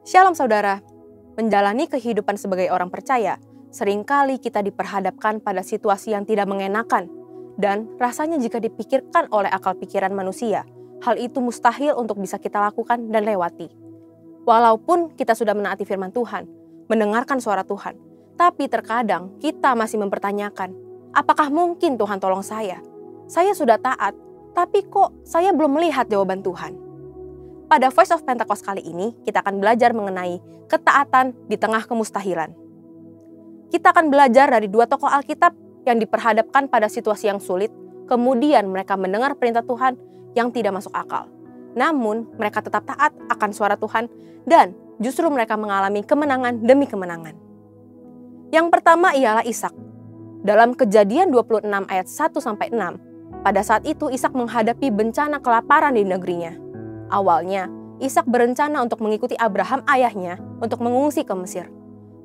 Shalom saudara, menjalani kehidupan sebagai orang percaya, seringkali kita diperhadapkan pada situasi yang tidak mengenakan, dan rasanya jika dipikirkan oleh akal pikiran manusia, hal itu mustahil untuk bisa kita lakukan dan lewati. Walaupun kita sudah menaati firman Tuhan, mendengarkan suara Tuhan, tapi terkadang kita masih mempertanyakan, apakah mungkin Tuhan tolong saya? Saya sudah taat, tapi kok saya belum melihat jawaban Tuhan? Pada Voice of Pentecost kali ini, kita akan belajar mengenai ketaatan di tengah kemustahilan. Kita akan belajar dari dua tokoh Alkitab yang diperhadapkan pada situasi yang sulit, kemudian mereka mendengar perintah Tuhan yang tidak masuk akal. Namun, mereka tetap taat akan suara Tuhan dan justru mereka mengalami kemenangan demi kemenangan. Yang pertama ialah Ishak. Dalam Kejadian 26 ayat 1-6, pada saat itu Ishak menghadapi bencana kelaparan di negerinya. Awalnya, Ishak berencana untuk mengikuti Abraham ayahnya untuk mengungsi ke Mesir.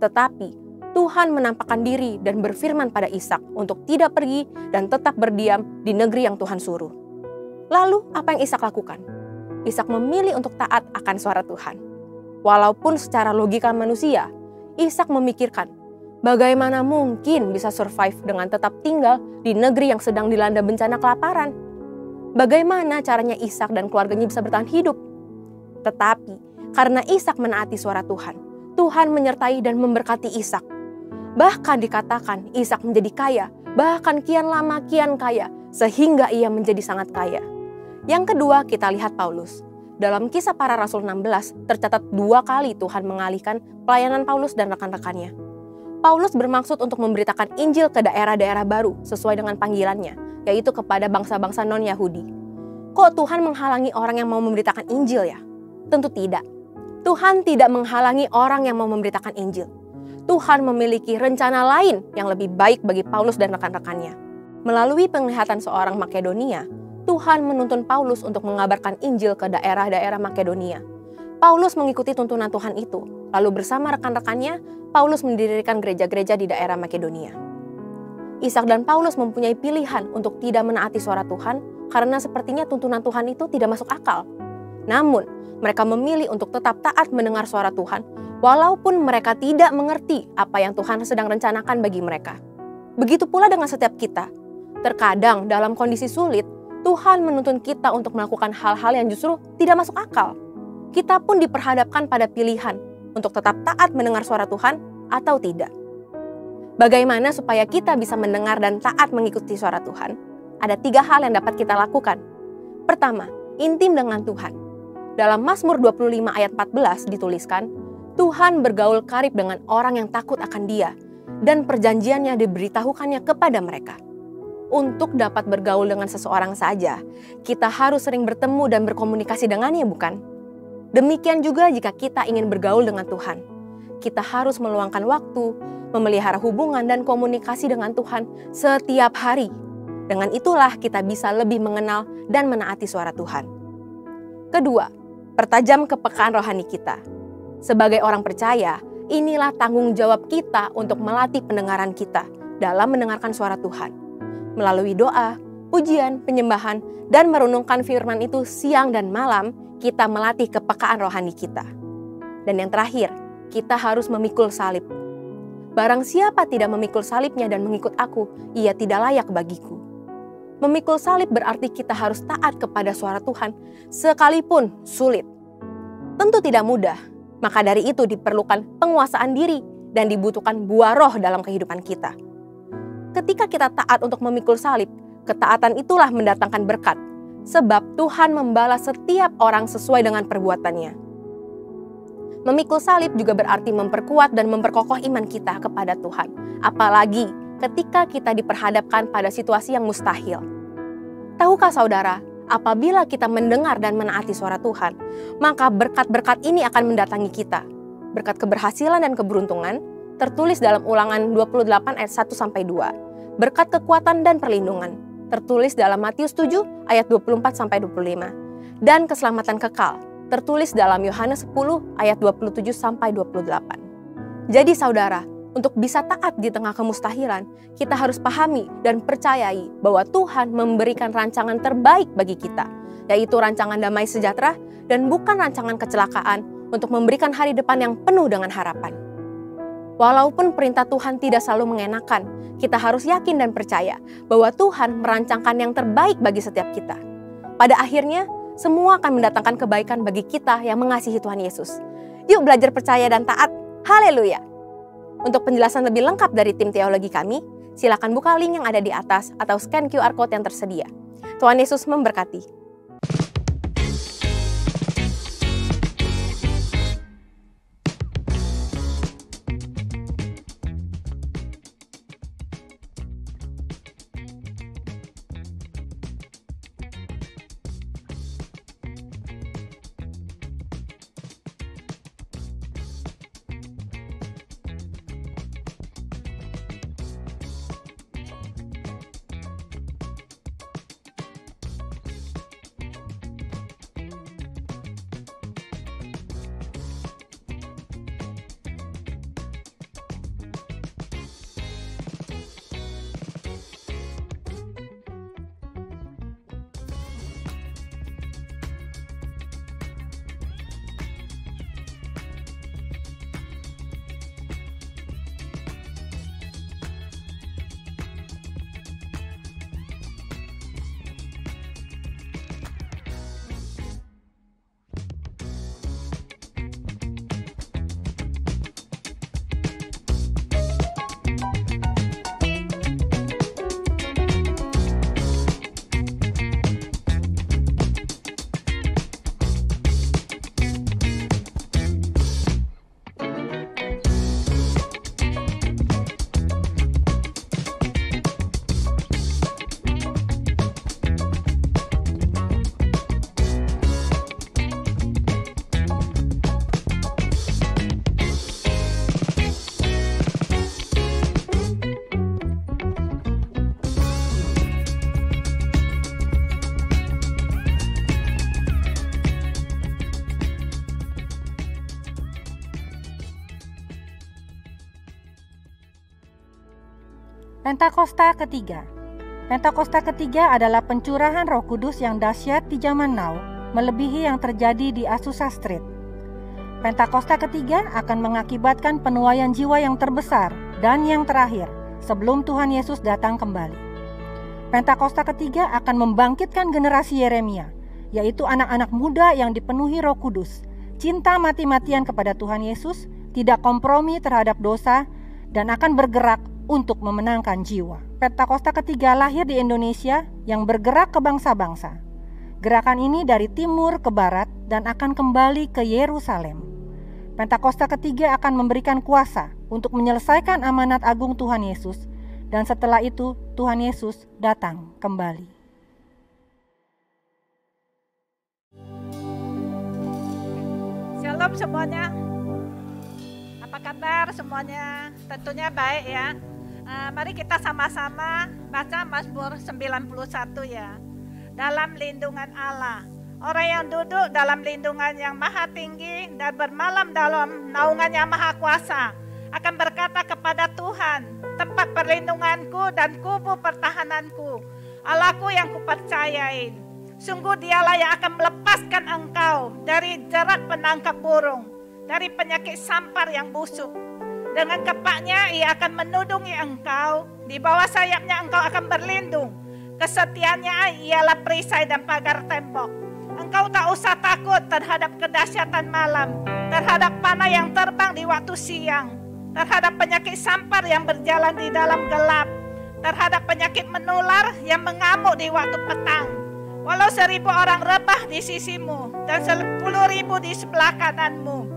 Tetapi, Tuhan menampakkan diri dan berfirman pada Ishak untuk tidak pergi dan tetap berdiam di negeri yang Tuhan suruh. Lalu, apa yang Ishak lakukan? Ishak memilih untuk taat akan suara Tuhan. Walaupun secara logika manusia, Ishak memikirkan, bagaimana mungkin bisa survive dengan tetap tinggal di negeri yang sedang dilanda bencana kelaparan? Bagaimana caranya Ishak dan keluarganya bisa bertahan hidup? Tetapi, karena Ishak menaati suara Tuhan, Tuhan menyertai dan memberkati Ishak. Bahkan dikatakan Ishak menjadi kaya, bahkan kian lama kian kaya, sehingga ia menjadi sangat kaya. Yang kedua, kita lihat Paulus. Dalam Kisah Para Rasul 16, tercatat 2 kali Tuhan mengalihkan pelayanan Paulus dan rekan-rekannya. Paulus bermaksud untuk memberitakan Injil ke daerah-daerah baru sesuai dengan panggilannya, yaitu kepada bangsa-bangsa non-Yahudi. Kok Tuhan menghalangi orang yang mau memberitakan Injil ya? Tentu tidak. Tuhan tidak menghalangi orang yang mau memberitakan Injil. Tuhan memiliki rencana lain yang lebih baik bagi Paulus dan rekan-rekannya. Melalui penglihatan seorang Makedonia, Tuhan menuntun Paulus untuk mengabarkan Injil ke daerah-daerah Makedonia. Paulus mengikuti tuntunan Tuhan itu, lalu bersama rekan-rekannya, Paulus mendirikan gereja-gereja di daerah Makedonia. Ishak dan Paulus mempunyai pilihan untuk tidak menaati suara Tuhan karena sepertinya tuntunan Tuhan itu tidak masuk akal. Namun, mereka memilih untuk tetap taat mendengar suara Tuhan walaupun mereka tidak mengerti apa yang Tuhan sedang rencanakan bagi mereka. Begitu pula dengan setiap kita. Terkadang dalam kondisi sulit, Tuhan menuntun kita untuk melakukan hal-hal yang justru tidak masuk akal. Kita pun diperhadapkan pada pilihan untuk tetap taat mendengar suara Tuhan atau tidak. Bagaimana supaya kita bisa mendengar dan taat mengikuti suara Tuhan? Ada 3 hal yang dapat kita lakukan. Pertama, intim dengan Tuhan. Dalam Mazmur 25 ayat 14 dituliskan, Tuhan bergaul karib dengan orang yang takut akan Dia, dan perjanjiannya diberitahukannya kepada mereka. Untuk dapat bergaul dengan seseorang saja, kita harus sering bertemu dan berkomunikasi dengannya, bukan? Demikian juga jika kita ingin bergaul dengan Tuhan. Kita harus meluangkan waktu, memelihara hubungan dan komunikasi dengan Tuhan setiap hari. Dengan itulah kita bisa lebih mengenal dan menaati suara Tuhan. Kedua, pertajam kepekaan rohani kita. Sebagai orang percaya, inilah tanggung jawab kita untuk melatih pendengaran kita dalam mendengarkan suara Tuhan. Melalui doa, pujian, penyembahan, dan merenungkan firman itu siang dan malam, kita melatih kepekaan rohani kita. Dan yang terakhir, kita harus memikul salib. Barang siapa tidak memikul salibnya dan mengikut aku, ia tidak layak bagiku. Memikul salib berarti kita harus taat kepada suara Tuhan, sekalipun sulit. Tentu tidak mudah, maka dari itu diperlukan penguasaan diri dan dibutuhkan buah roh dalam kehidupan kita. Ketika kita taat untuk memikul salib, ketaatan itulah mendatangkan berkat, sebab Tuhan membalas setiap orang sesuai dengan perbuatannya. Memikul salib juga berarti memperkuat dan memperkokoh iman kita kepada Tuhan. Apalagi ketika kita diperhadapkan pada situasi yang mustahil. Tahukah saudara, apabila kita mendengar dan menaati suara Tuhan, maka berkat-berkat ini akan mendatangi kita. Berkat keberhasilan dan keberuntungan, tertulis dalam Ulangan 28 ayat 1-2. Berkat kekuatan dan perlindungan, tertulis dalam Matius 7 ayat 24-25. Dan keselamatan kekal, tertulis dalam Yohanes 10 ayat 27-28. Jadi saudara, untuk bisa taat di tengah kemustahilan, kita harus pahami dan percayai bahwa Tuhan memberikan rancangan terbaik bagi kita, yaitu rancangan damai sejahtera dan bukan rancangan kecelakaan untuk memberikan hari depan yang penuh dengan harapan. Walaupun perintah Tuhan tidak selalu mengenakan, kita harus yakin dan percaya bahwa Tuhan merancangkan yang terbaik bagi setiap kita. Pada akhirnya, semua akan mendatangkan kebaikan bagi kita yang mengasihi Tuhan Yesus. Yuk belajar percaya dan taat. Haleluya! Untuk penjelasan lebih lengkap dari tim teologi kami, silakan buka link yang ada di atas atau scan QR Code yang tersedia. Tuhan Yesus memberkati. Pentakosta ketiga. Pentakosta ketiga adalah pencurahan Roh Kudus yang dahsyat di zaman now, melebihi yang terjadi di Azusa Street. Pentakosta ketiga akan mengakibatkan penuaian jiwa yang terbesar dan yang terakhir sebelum Tuhan Yesus datang kembali. Pentakosta ketiga akan membangkitkan generasi Yeremia, yaitu anak-anak muda yang dipenuhi Roh Kudus, cinta mati-matian kepada Tuhan Yesus, tidak kompromi terhadap dosa, dan akan bergerak untuk memenangkan jiwa. Pentakosta ketiga lahir di Indonesia yang bergerak ke bangsa-bangsa. Gerakan ini dari timur ke barat dan akan kembali ke Yerusalem. Pentakosta ketiga akan memberikan kuasa untuk menyelesaikan amanat agung Tuhan Yesus, dan setelah itu Tuhan Yesus datang kembali. Shalom semuanya. Apa kabar semuanya? Tentunya baik ya. Mari kita sama-sama baca Mazmur 91 ya. Dalam lindungan Allah. Orang yang duduk dalam lindungan yang maha tinggi dan bermalam dalam naungan yang maha kuasa akan berkata kepada Tuhan, tempat perlindunganku dan kubu pertahananku, Allahku yang kupercayain. Sungguh dialah yang akan melepaskan engkau dari jerat penangkap burung, dari penyakit sampar yang busuk. Dengan kepaknya ia akan menudungi engkau, di bawah sayapnya engkau akan berlindung. Kesetiaannya ialah perisai dan pagar tembok. Engkau tak usah takut terhadap kedahsyatan malam, terhadap panah yang terbang di waktu siang, terhadap penyakit sampar yang berjalan di dalam gelap, terhadap penyakit menular yang mengamuk di waktu petang. Walau 1000 orang rebah di sisimu dan 10.000 di sebelah kananmu,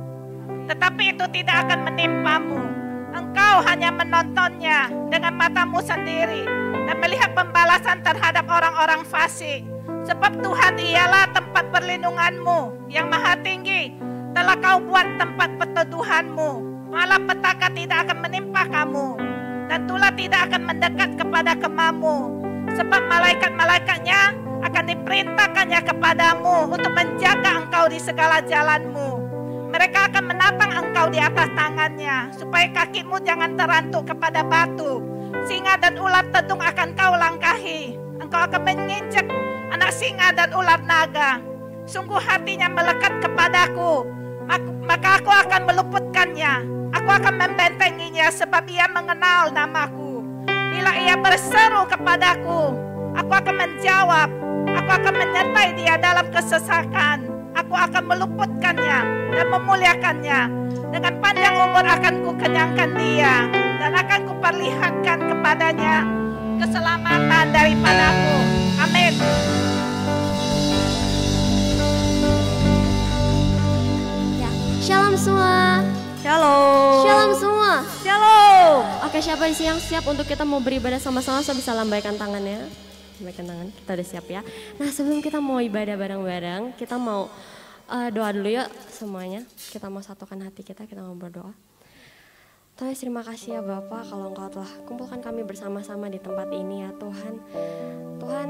tetapi itu tidak akan menimpamu. Engkau hanya menontonnya dengan matamu sendiri dan melihat pembalasan terhadap orang-orang fasik. Sebab Tuhan ialah tempat perlindunganmu yang maha tinggi. Telah kau buat tempat perteduhanmu. Malapetaka tidak akan menimpa kamu, dan tulah tidak akan mendekat kepada kemamu. Sebab malaikat-malaikatnya akan diperintahkannya kepadamu untuk menjaga engkau di segala jalanmu. Mereka akan menatang engkau di atas tangannya, supaya kakimu jangan terantuk kepada batu. Singa dan ular tedung akan kau langkahi. Engkau akan menginjak anak singa dan ular naga. Sungguh hatinya melekat kepadaku. maka aku akan meluputkannya. Aku akan membentenginya sebab ia mengenal namaku. Bila ia berseru kepadaku, aku akan menjawab. Aku akan menyertai dia dalam kesesakan. Aku akan meluputkannya dan memuliakannya. Dengan panjang umur akan kukenyangkan dia, dan akan kuperlihatkan kepadanya keselamatan daripadaku. Amin. Ya, shalom semua. Shalom. Shalom semua. Shalom. Oke, siapa di sini yang siap untuk kita mau beribadah sama-sama? Saya bisa lambaikan tangannya. Lambaikan tangan, kita udah siap ya. Nah, sebelum kita mau ibadah bareng-bareng, kita mau doa dulu yuk semuanya. Kita mau satukan hati kita mau berdoa. Tuhan, terima kasih ya Bapak kalau Engkau telah kumpulkan kami bersama-sama di tempat ini ya Tuhan. Tuhan,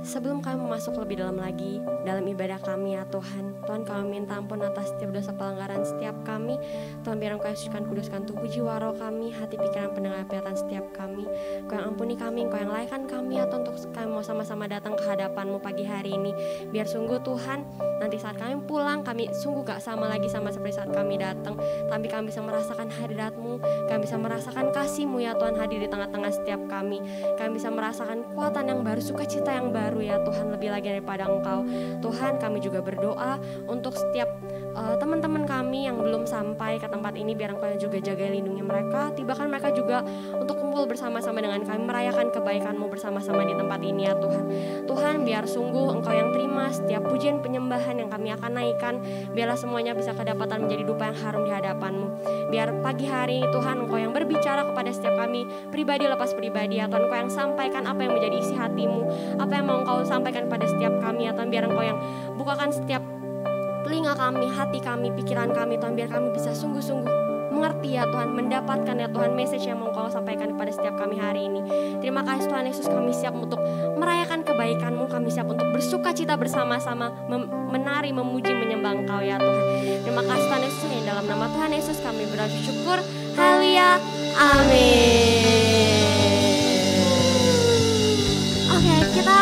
sebelum kami masuk lebih dalam lagi dalam ibadah kami ya Tuhan, Tuhan kami minta ampun atas setiap dosa pelanggaran setiap kami. Tuhan, biar Engkau sucikan kuduskan tubuh jiwa roh kami, hati pikiran pendengar penglihatan setiap kami. Engkau yang ampuni kami, Engkau yang layakkan kami ya Tuhan, untuk kami mau sama-sama datang ke hadapan-Mu pagi hari ini. Biar sungguh Tuhan, nanti saat kami pulang, kami sungguh gak sama lagi sama seperti saat kami datang, tapi kami bisa merasakan hadirat-Mu, kami bisa merasakan kasih-Mu ya Tuhan hadir di tengah-tengah setiap kami. Kami bisa merasakan kekuatan yang baru, sukacita yang baru ya Tuhan, lebih lagi daripada Engkau. Tuhan, kami juga berdoa untuk setiap teman-teman kami yang belum sampai ke tempat ini, biar Engkau yang juga jaga lindungi mereka, tibakan mereka juga untuk kumpul bersama-sama dengan kami, merayakan kebaikan-Mu bersama-sama di tempat ini ya Tuhan. Tuhan, biar sungguh Engkau yang terima setiap pujian penyembahan yang kami akan naikkan, biarlah semuanya bisa kedapatan menjadi dupa yang harum di hadapan-Mu. Biar pagi hari Tuhan, Engkau yang berbicara kepada setiap kami, pribadi lepas pribadi ya Tuhan, Engkau yang sampaikan apa yang menjadi isi hati-Mu, apa yang mau Engkau sampaikan pada setiap kami ya Tuhan. Biar Engkau yang bukakan setiap telinga kami, hati kami, pikiran kami Tuhan, biar kami bisa sungguh-sungguh mengerti ya Tuhan, mendapatkan ya Tuhan message yang mau Engkau sampaikan kepada setiap kami hari ini. Terima kasih Tuhan Yesus, kami siap untuk merayakan kebaikan-Mu, kami siap untuk bersuka cita bersama-sama, menari, memuji, menyembah Engkau ya Tuhan. Terima kasih Tuhan Yesus, yang dalam nama Tuhan Yesus kami bersyukur. Haleluya, amin. Oke, kita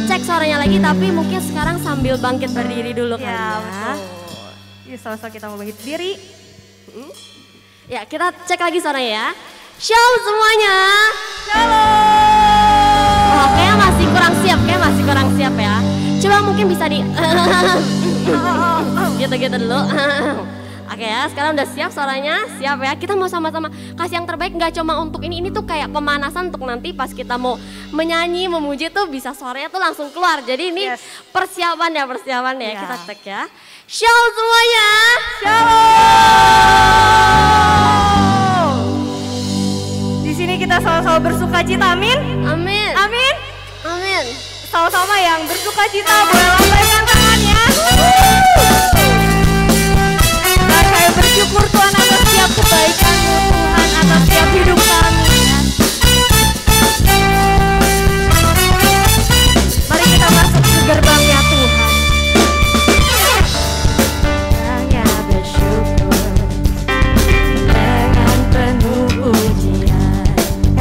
cek suaranya lagi, tapi mungkin sekarang sambil bangkit berdiri dulu kan ya. Yuk sama-sama kita mau bangkit berdiri. Ya, kita cek lagi suaranya ya. Shalom semuanya. Shalom. Oh, kayaknya masih kurang siap ya. Coba mungkin bisa di gitu-gitu dulu. Oke ya, sekarang udah siap suaranya, siap ya. Kita mau sama-sama kasih yang terbaik, nggak cuma untuk ini tuh kayak pemanasan untuk nanti pas kita mau menyanyi, memuji tuh bisa suaranya tuh langsung keluar. Jadi ini persiapan ya. Kita cek ya. Shalom semuanya. Shalom. Di sini kita sama-sama bersuka cita, amin. Amin. Amin. Amin. Sama-sama yang bersuka cita boleh lambaikan tangannya. Dan saya bersyukur Tuhan atas setiap kebaikan-Mu Tuhan, atas setiap hidup kami. Mari kita masuk ke gerbangnya Tuhan. Hanya bersyukur dengan penuh pujian,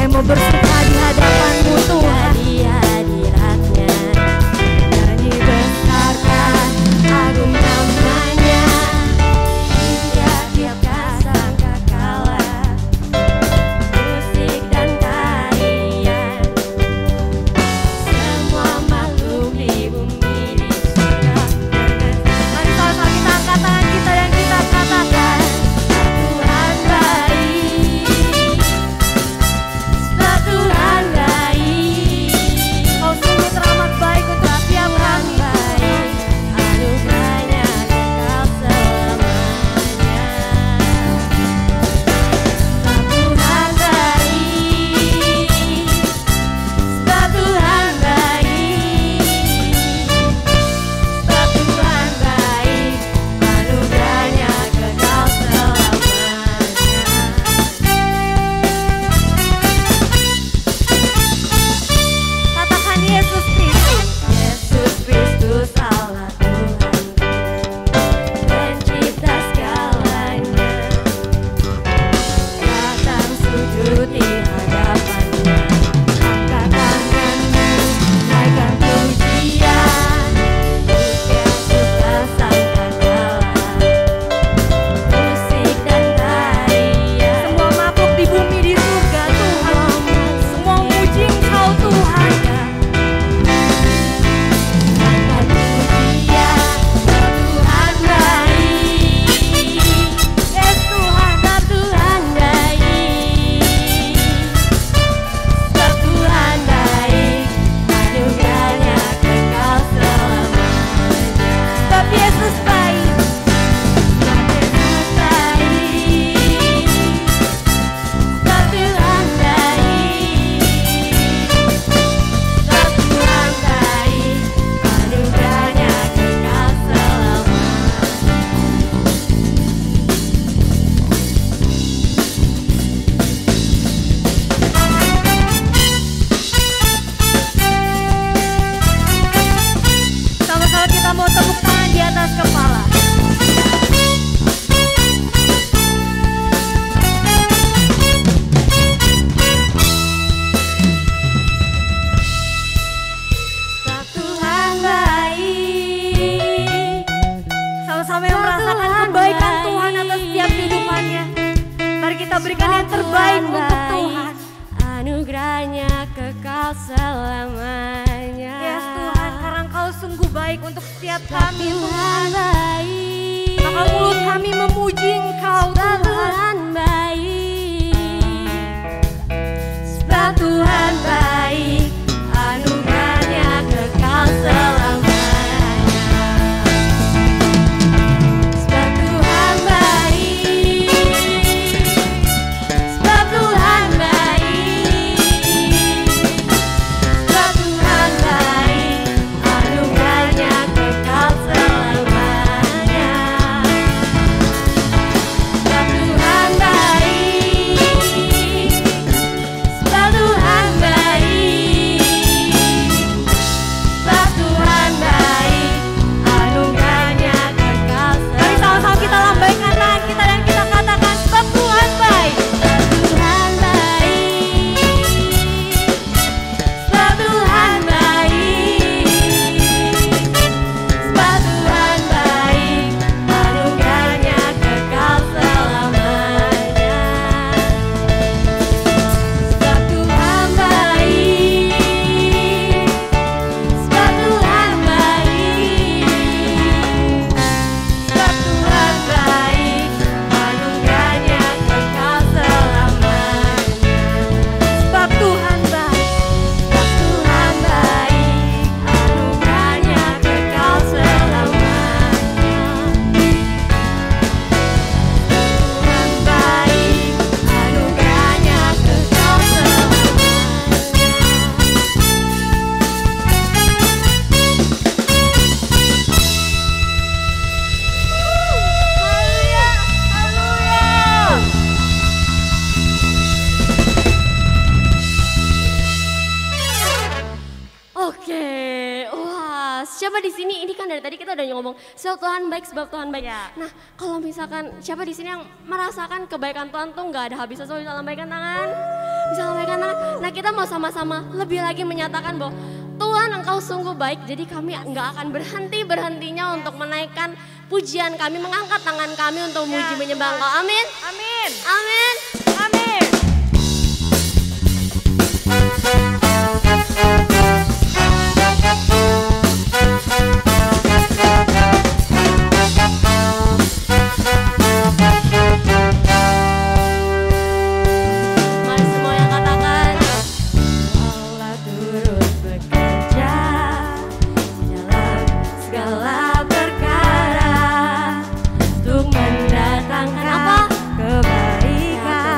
Mau bersuka di hadapan-Mu Tuhan. di hadiratnya, nyanyi besarkan agung namanya, di tiap-tiap memberikan yang terbaik untuk Tuhan. Anugerahnya kekal selamanya. Yes Tuhan, karena Engkau sungguh baik untuk setiap kami Tuhan. Baik. Maka mulut kami memuji Engkau Tuhan. Tuhan baik. Sebab Tuhan baik. Anugerahnya kekal selamanya. Sebab Tuhan baik. Sebab Tuhan baik. Sebab Tuhan baik. Anugerahnya kekal selamanya. Sebab Tuhan baik. Sebab Tuhan baik. Sebab Tuhan baik. Anugerahnya kekal selamanya. Mari sama-sama kita lambaikan tangan kita dan kita katakan sebab Tuhan baik. Tuhan baik. Sebab Tuhan baik. Sebab Tuhan baik. Anugerahnya kekal selamanya. Sebab Tuhan baik. Sebab Tuhan baik. Sebab Tuhan baik. Anugerahnya kekal selamanya. Sebab Tuhan baik. Sebab Tuhan baik, anugerahnya kekal selamanya. Tuhan baik, anugerahnya kekal selamanya. Haleluya, haleluya. Oke, wah, siapa di sini? Ini kan dari tadi kita udah ngomong sebab Tuhan baik, sebab Tuhan baik. Nah, kalau misalkan siapa di sini yang merasakan kebaikan Tuhan tuh nggak ada habisnya, so bisa lambaikan tangan, bisa lambaikan tangan. Nah, kita mau sama-sama lebih lagi menyatakan bahwa Tuhan Engkau sungguh baik. Jadi kami nggak akan berhentinya untuk menaikkan pujian kami, mengangkat tangan kami untuk memuji menyembah Engkau. Amin. Amin. Amin. Amin. Mari semua yang katakan Allah turut bekerja dalam segala perkara untuk mendatangkan apa? Kebaikan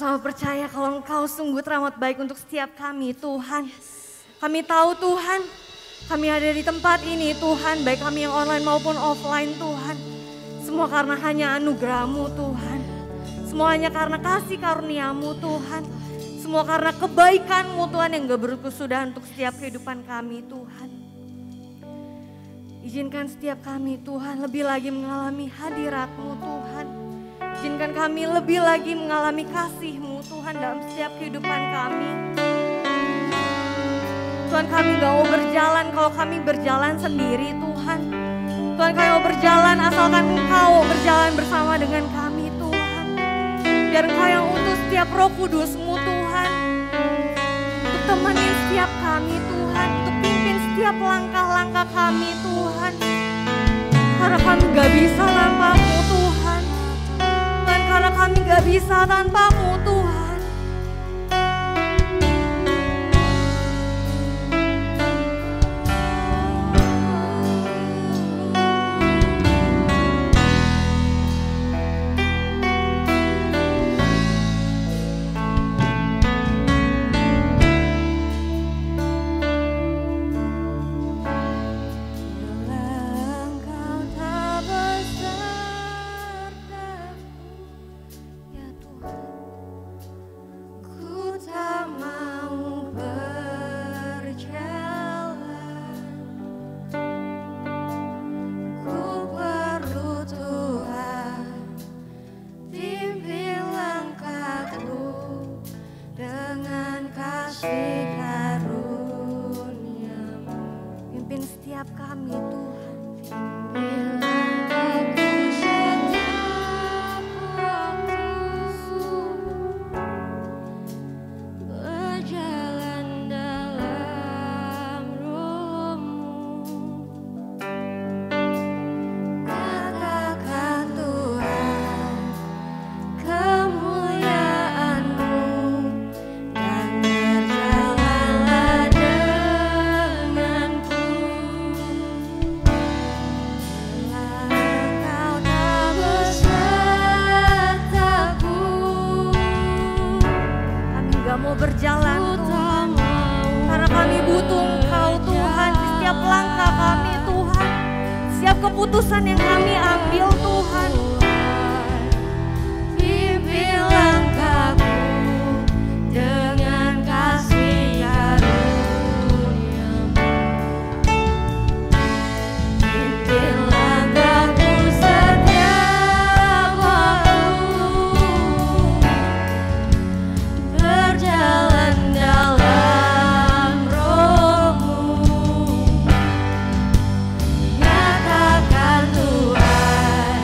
sama-sama percaya kalau Engkau sungguh teramat baik untuk setiap kami Tuhan. Kami tahu Tuhan, kami ada di tempat ini Tuhan, baik kami yang online maupun offline Tuhan. Semua karena hanya anugerah-Mu Tuhan. Semua hanya karena kasih karunia-Mu Tuhan. Semua karena kebaikan-Mu Tuhan yang gak berkesudahan untuk setiap kehidupan kami Tuhan. Izinkan setiap kami Tuhan lebih lagi mengalami hadirat-Mu Tuhan. Izinkan kami lebih lagi mengalami kasih-Mu Tuhan dalam setiap kehidupan kami. Tuhan, kami gak mau berjalan kalau kami berjalan sendiri Tuhan. Tuhan, kami mau berjalan asalkan Engkau berjalan bersama dengan kami Tuhan. Biar Engkau yang utus setiap Roh Kudus-Mu Tuhan. Untuk temenin setiap kami Tuhan. Untuk pimpin setiap langkah-langkah kami Tuhan. Karena kami gak bisa tanpa-Mu Tuhan. Tuhan, karena kami gak bisa tanpa-Mu Tuhan. Keputusan yang kami ambil Tuhan, pimpin langkahku dengan kasih karunia-Mu. Pimpin langkahku setiap waktu, berjalan dalam Roh-Mu. Nyatakan Tuhan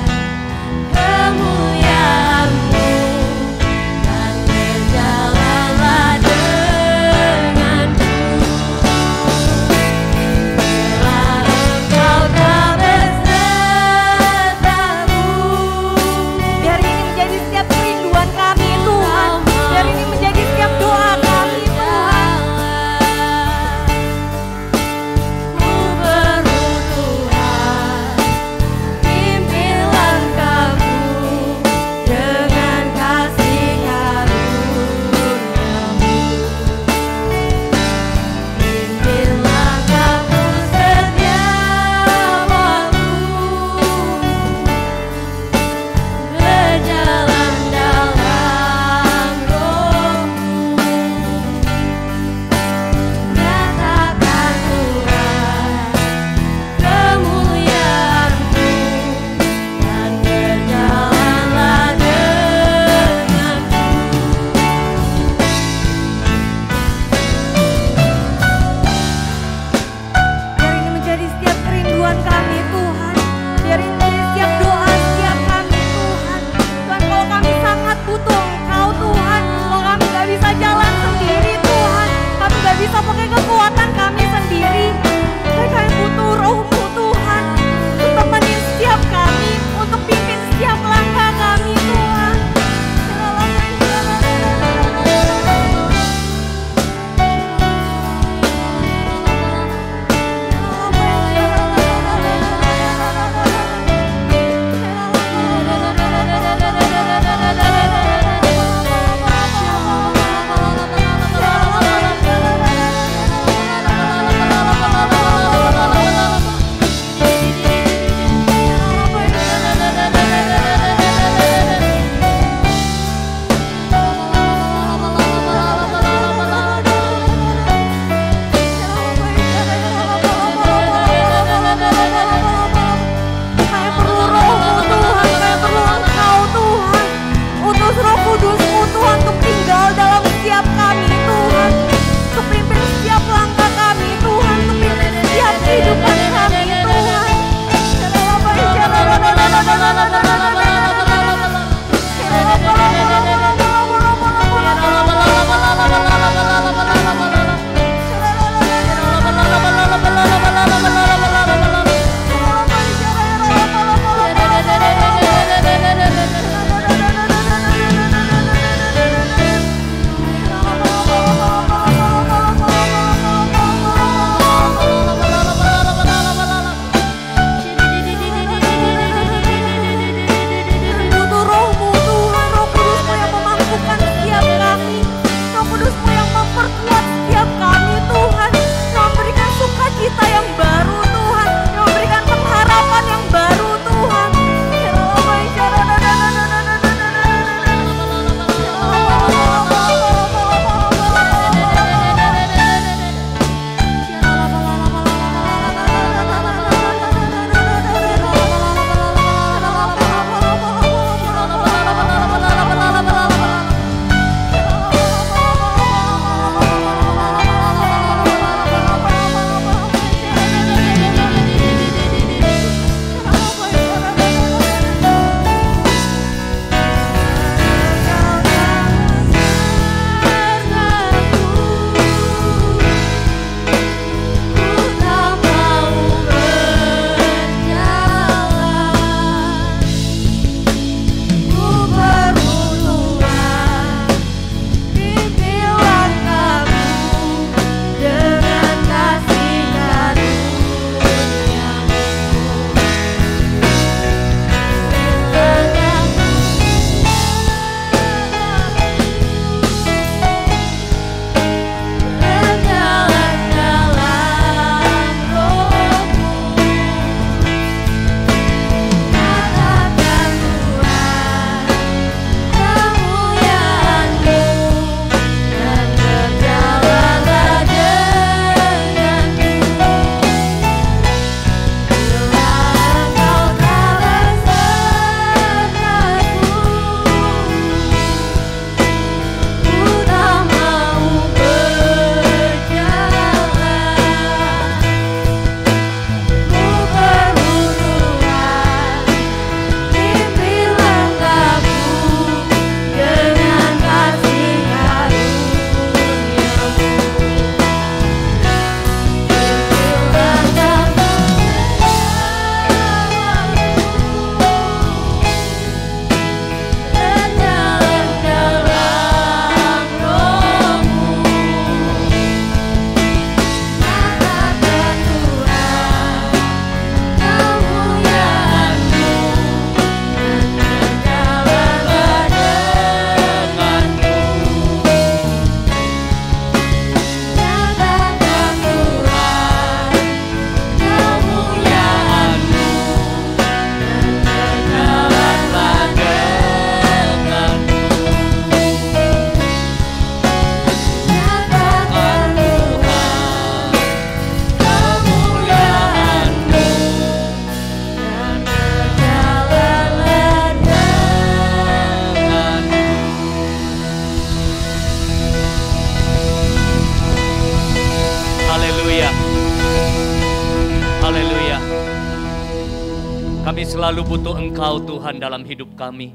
Kami selalu butuh Engkau Tuhan dalam hidup kami.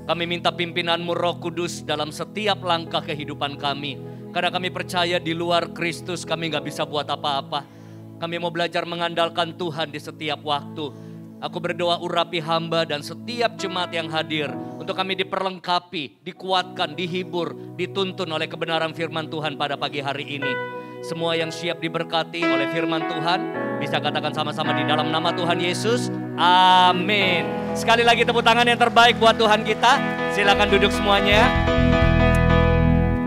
Kami minta pimpinan-Mu Roh Kudus dalam setiap langkah kehidupan kami. Karena kami percaya di luar Kristus kami gak bisa buat apa-apa. Kami mau belajar mengandalkan Tuhan di setiap waktu. Aku berdoa urapi hamba dan setiap jemaat yang hadir. Untuk kami diperlengkapi, dikuatkan, dihibur, dituntun oleh kebenaran firman Tuhan pada pagi hari ini. Semua yang siap diberkati oleh firman Tuhan, bisa katakan sama-sama di dalam nama Tuhan Yesus. Amin. Sekali lagi tepuk tangan yang terbaik buat Tuhan kita. Silakan duduk semuanya.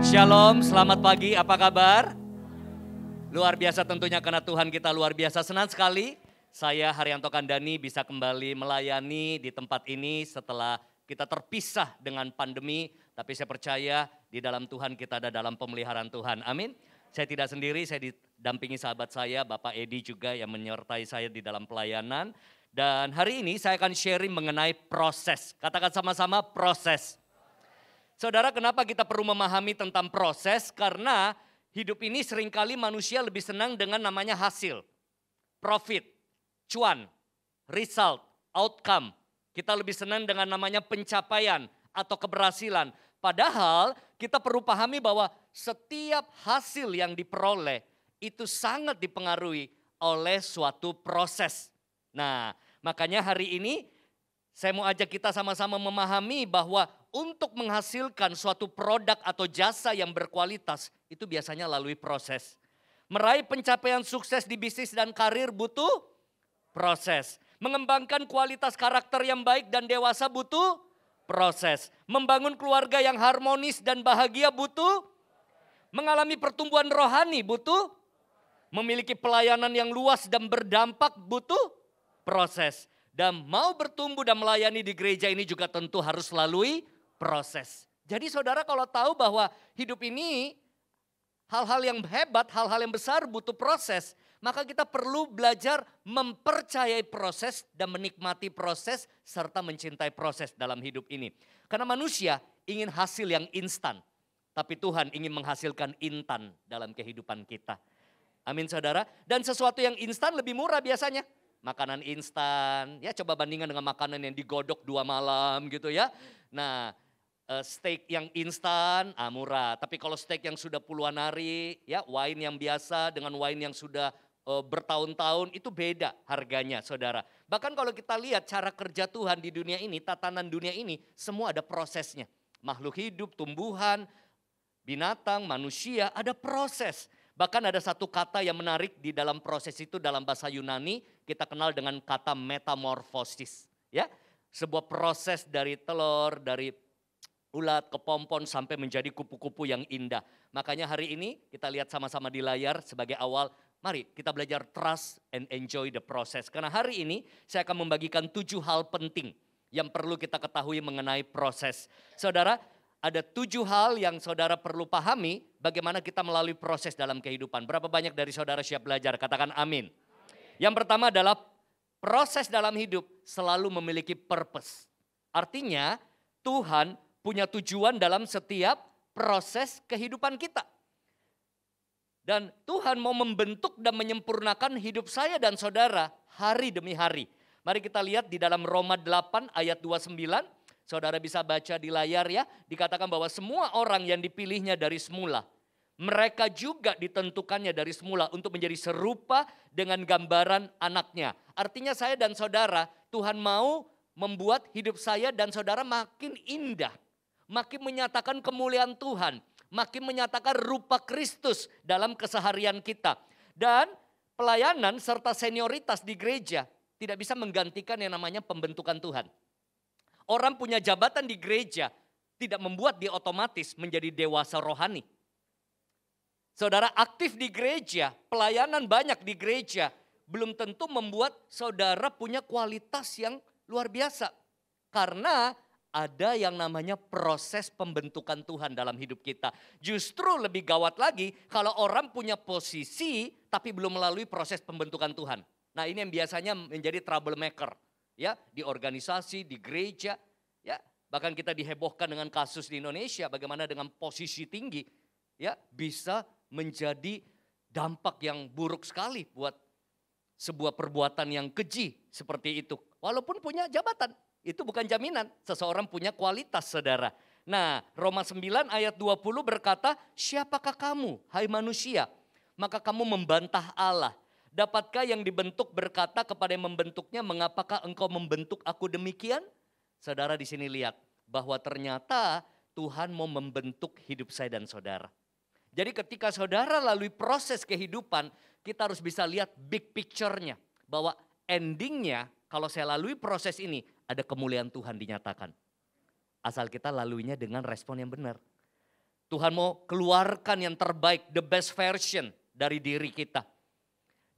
Shalom, selamat pagi, apa kabar? Luar biasa tentunya karena Tuhan kita luar biasa. Senang sekali saya Haryanto Kandani bisa kembali melayani di tempat ini setelah kita terpisah dengan pandemi. Tapi saya percaya di dalam Tuhan kita ada dalam pemeliharaan Tuhan. Amin. Saya tidak sendiri, saya didampingi sahabat saya, Bapak Edi juga yang menyertai saya di dalam pelayanan. Dan hari ini saya akan sharing mengenai proses. Katakan sama-sama proses. Saudara, kenapa kita perlu memahami tentang proses? Karena hidup ini seringkali manusia lebih senang dengan namanya hasil. Profit, cuan, result, outcome. Kita lebih senang dengan namanya pencapaian atau keberhasilan. Padahal kita perlu pahami bahwa setiap hasil yang diperoleh itu sangat dipengaruhi oleh suatu proses. Nah, makanya hari ini saya mau ajak kita sama-sama memahami bahwa untuk menghasilkan suatu produk atau jasa yang berkualitas itu biasanya lalui proses. Meraih pencapaian sukses di bisnis dan karir butuh proses. Mengembangkan kualitas karakter yang baik dan dewasa butuh proses. Membangun keluarga yang harmonis dan bahagia butuh. Mengalami pertumbuhan rohani butuh. Memiliki pelayanan yang luas dan berdampak butuh proses. Dan mau bertumbuh dan melayani di gereja ini juga tentu harus lalui proses. Jadi saudara kalau tahu bahwa hidup ini hal-hal yang hebat, hal-hal yang besar butuh proses. Maka kita perlu belajar mempercayai proses dan menikmati proses serta mencintai proses dalam hidup ini. Karena manusia ingin hasil yang instan. Tapi Tuhan ingin menghasilkan intan dalam kehidupan kita. Amin saudara. Dan sesuatu yang instan lebih murah biasanya. Makanan instan, ya coba bandingkan dengan makanan yang digodok 2 malam gitu ya. Nah steak yang instan murah. Tapi kalau steak yang sudah puluhan hari, ya wine yang biasa dengan wine yang sudah bertahun-tahun itu beda harganya saudara. Bahkan kalau kita lihat cara kerja Tuhan di dunia ini, tatanan dunia ini semua ada prosesnya. Makhluk hidup, tumbuhan, binatang, manusia ada proses. Bahkan ada satu kata yang menarik di dalam proses itu dalam bahasa Yunani kita kenal dengan kata metamorfosis. Ya, sebuah proses dari telur, dari ulat ke pompon sampai menjadi kupu-kupu yang indah. Makanya hari ini kita lihat sama-sama di layar sebagai awal. Mari kita belajar trust and enjoy the process. Karena hari ini saya akan membagikan 7 hal penting yang perlu kita ketahui mengenai proses. Saudara, ada 7 hal yang saudara perlu pahami bagaimana kita melalui proses dalam kehidupan. Berapa banyak dari saudara siap belajar? Katakan amin. Yang pertama adalah proses dalam hidup selalu memiliki purpose. Artinya Tuhan punya tujuan dalam setiap proses kehidupan kita. Dan Tuhan mau membentuk dan menyempurnakan hidup saya dan saudara hari demi hari. Mari kita lihat di dalam Roma 8 ayat 29. Saudara bisa baca di layar ya, dikatakan bahwa semua orang yang dipilihnya dari semula, mereka juga ditentukannya dari semula untuk menjadi serupa dengan gambaran anaknya. Artinya saya dan saudara, Tuhan mau membuat hidup saya dan saudara makin indah, makin menyatakan kemuliaan Tuhan, makin menyatakan rupa Kristus dalam keseharian kita. Dan pelayanan serta senioritas di gereja tidak bisa menggantikan yang namanya pembentukan Tuhan. Orang punya jabatan di gereja tidak membuat dia otomatis menjadi dewasa rohani. Saudara aktif di gereja, pelayanan banyak di gereja, belum tentu membuat saudara punya kualitas yang luar biasa. Karena ada yang namanya proses pembentukan Tuhan dalam hidup kita. Justru lebih gawat lagi kalau orang punya posisi tapi belum melalui proses pembentukan Tuhan. Nah ini yang biasanya menjadi troublemaker. Ya, di organisasi, di gereja, ya, bahkan kita dihebohkan dengan kasus di Indonesia bagaimana dengan posisi tinggi, ya, bisa menjadi dampak yang buruk sekali buat sebuah perbuatan yang keji seperti itu. Walaupun punya jabatan, itu bukan jaminan seseorang punya kualitas, saudara. Nah, Roma 9 ayat 20 berkata, siapakah kamu, hai manusia? Maka kamu membantah Allah. Dapatkah yang dibentuk berkata kepada yang membentuknya, mengapakah engkau membentuk aku demikian? Saudara di sini lihat bahwa ternyata Tuhan mau membentuk hidup saya dan saudara. Jadi ketika saudara lalui proses kehidupan, kita harus bisa lihat big picture-nya. Bahwa endingnya kalau saya lalui proses ini, ada kemuliaan Tuhan dinyatakan. Asal kita laluinya dengan respon yang benar. Tuhan mau keluarkan yang terbaik, the best version dari diri kita.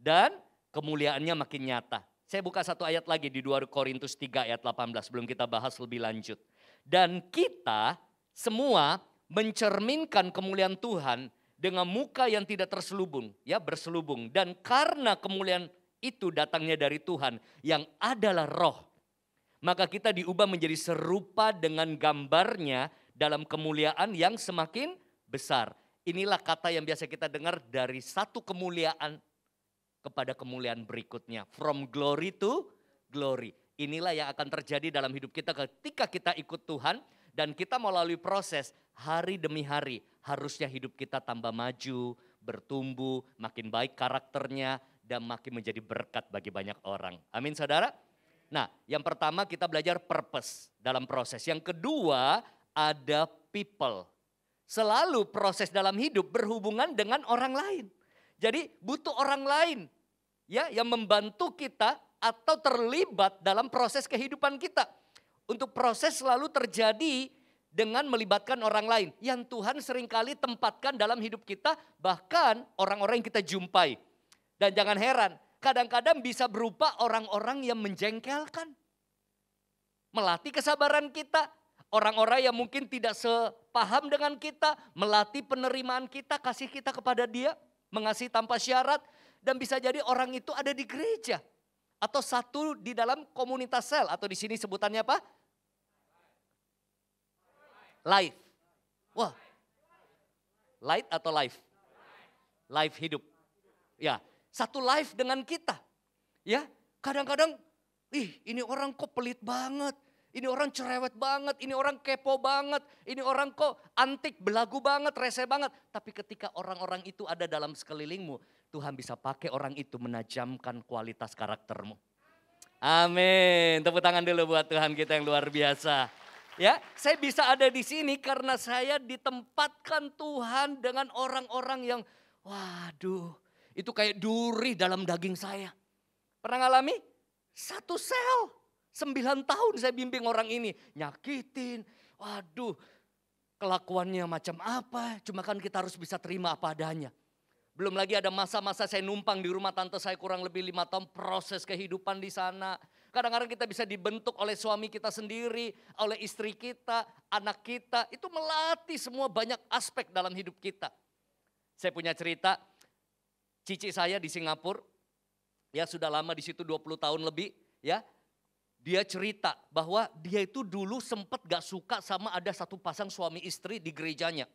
Dan kemuliaannya makin nyata. Saya buka satu ayat lagi di 2 Korintus 3 ayat 18, sebelum kita bahas lebih lanjut. Dan kita semua mencerminkan kemuliaan Tuhan dengan muka yang tidak terselubung, ya berselubung. Dan karena kemuliaan itu datangnya dari Tuhan yang adalah roh, maka kita diubah menjadi serupa dengan gambarnya dalam kemuliaan yang semakin besar. Inilah kata yang biasa kita dengar, dari satu kemuliaan kepada kemuliaan berikutnya. From glory to glory. Inilah yang akan terjadi dalam hidup kita ketika kita ikut Tuhan. Dan kita melalui proses hari demi hari. Harusnya hidup kita tambah maju, bertumbuh, makin baik karakternya. Dan makin menjadi berkat bagi banyak orang. Amin saudara. Nah, yang pertama kita belajar purpose dalam proses. Yang kedua ada people. Selalu proses dalam hidup berhubungan dengan orang lain. Jadi butuh orang lain ya yang membantu kita atau terlibat dalam proses kehidupan kita. Untuk proses selalu terjadi dengan melibatkan orang lain. Yang Tuhan seringkali tempatkan dalam hidup kita, bahkan orang-orang yang kita jumpai. Dan jangan heran, kadang-kadang bisa berupa orang-orang yang menjengkelkan. Melatih kesabaran kita. Orang-orang yang mungkin tidak sepaham dengan kita. Melatih penerimaan kita, kasih kita kepada dia. Mengasihi tanpa syarat. Dan bisa jadi orang itu ada di gereja. Atau satu di dalam komunitas sel. Atau di sini sebutannya apa? Life. Wah. Light atau life? Life hidup. Ya, satu life dengan kita. Ya, kadang-kadang, ini orang kok pelit banget. Ini orang cerewet banget, ini orang kepo banget, ini orang kok antik, belagu banget, rese banget. Tapi ketika orang-orang itu ada dalam sekelilingmu, Tuhan bisa pakai orang itu menajamkan kualitas karaktermu. Amin. Tepuk tangan dulu buat Tuhan kita yang luar biasa. Ya, saya bisa ada di sini karena saya ditempatkan Tuhan dengan orang-orang yang, waduh, itu kayak duri dalam daging saya. Pernah ngalami? Satu sel. 9 tahun saya bimbing orang ini. Nyakitin, waduh, kelakuannya macam apa. Cuma kan kita harus bisa terima apa adanya. Belum lagi ada masa-masa saya numpang di rumah tante saya kurang lebih 5 tahun, proses kehidupan di sana. Kadang-kadang kita bisa dibentuk oleh suami kita sendiri, oleh istri kita, anak kita. Itu melatih semua banyak aspek dalam hidup kita. Saya punya cerita, cici saya di Singapura, ya sudah lama di situ 20 tahun lebih, ya. Dia cerita bahwa dia itu dulu sempat gak suka sama ada satu pasang suami istri di gerejanya.